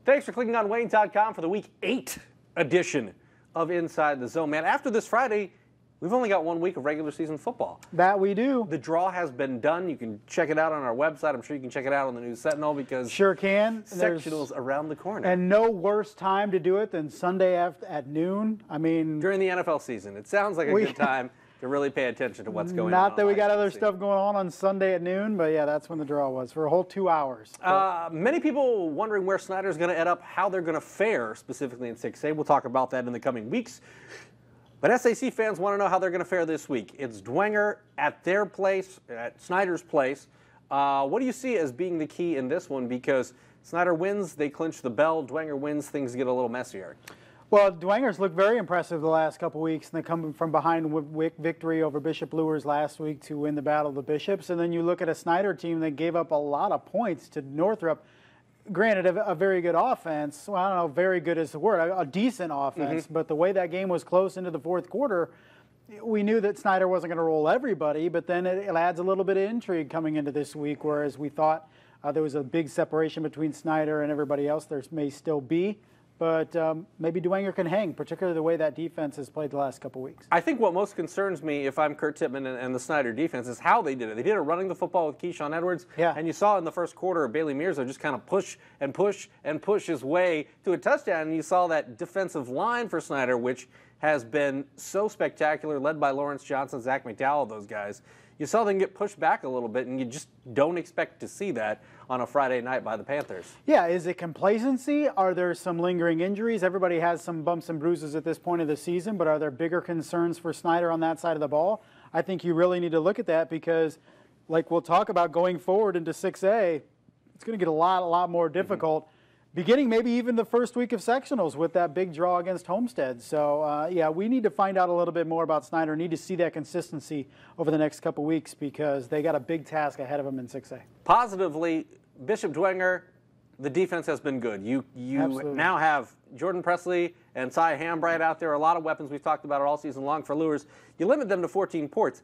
Thanks for clicking on Wayne.com for the Week 8 edition of Inside the Zone. Man, after this Friday, we've only got 1 week of regular season football. That we do. The draw has been done. You can check it out on our website. I'm sure you can check it out on the News Sentinel because sure can. Sectional's around the corner. And no worse time to do it than Sunday at noon. I mean, during the NFL season, it sounds like a good time to really pay attention to what's going on. Not that we got other stuff going on Sunday at noon, but yeah, that's when the draw was for a whole 2 hours. Many people wondering where Snider's going to end up, how they're going to fare specifically in 6A. We'll talk about that in the coming weeks. But SAC fans want to know how they're going to fare this week. It's Dwenger at their place, at Snider's place. What do you see as being the key in this one? Because Snider wins, they clinch the bell. Dwenger wins, things get a little messier. Well, Dwenger's looked very impressive the last couple weeks, and they come from behind with victory over Bishop Luers last week to win the Battle of the Bishops. And then you look at a Snider team that gave up a lot of points to Northrop. Granted, a very good offense. Well, I don't know, very good is the word, a decent offense. But the way that game was close into the fourth quarter, we knew that Snider wasn't going to roll everybody, but then it adds a little bit of intrigue coming into this week, whereas we thought there was a big separation between Snider and everybody else. There may still be. But maybe Dwenger can hang, particularly the way that defense has played the last couple weeks. I think what most concerns me, if I'm Kurt Tippmann and the Snider defense, is how they did it. They did it running the football with Keyshawn Edwards. Yeah. And you saw in the first quarter, Bailey Mirza just kind of push and push and push his way to a touchdown. And you saw that defensive line for Snider, which has been so spectacular, led by Lawrence Johnson, Zach McDowell, those guys. You saw them get pushed back a little bit, and you just don't expect to see that on a Friday night by the Panthers. Yeah, is it complacency? Are there some lingering injuries? Everybody has some bumps and bruises at this point of the season, but are there bigger concerns for Snider on that side of the ball? I think you really need to look at that because, like we'll talk about going forward into 6A, it's going to get a lot more difficult. Beginning maybe even the first week of sectionals with that big draw against Homestead. So, yeah, we need to find out a little bit more about Snider. Need to see that consistency over the next couple weeks because they got a big task ahead of them in 6A. Positively, Bishop Dwenger, the defense has been good. You now have Jordan Presley and Cy Hambright out there. A lot of weapons. We've talked about it all season long for Luers. You limit them to 14 ports.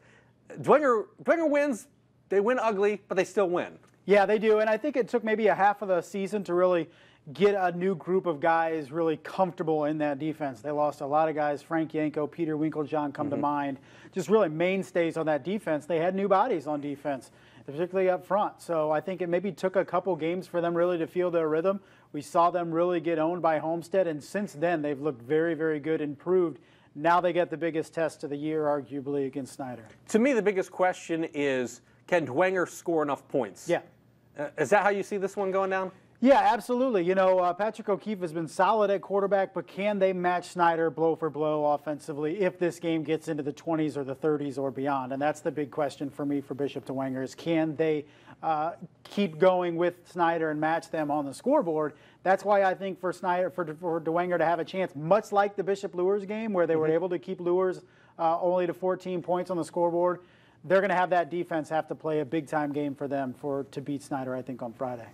Dwenger wins. They win ugly, but they still win. Yeah, they do. And I think it took maybe a half of the season to really get a new group of guys really comfortable in that defense. They lost a lot of guys. Frank Yanko, Peter Winklejohn come to mind. Just really mainstays on that defense. They had new bodies on defense, particularly up front. So I think it maybe took a couple games for them really to feel their rhythm. We saw them really get owned by Homestead, and since then they've looked very, very good, improved. Now they get the biggest test of the year, arguably, against Snider. To me, the biggest question is, can Dwenger score enough points? Yeah. Is that how you see this one going down? Yeah, absolutely. You know, Patrick O'Keefe has been solid at quarterback, but can they match Snider blow for blow offensively if this game gets into the 20s or the 30s or beyond? And that's the big question for me for Bishop Dwenger is can they keep going with Snider and match them on the scoreboard? That's why I think for Dwenger to have a chance, much like the Bishop Luers game where they were able to keep Luers only to 14 points on the scoreboard, they're going to have that defense have to play a big-time game for them to beat Snider, I think, on Friday.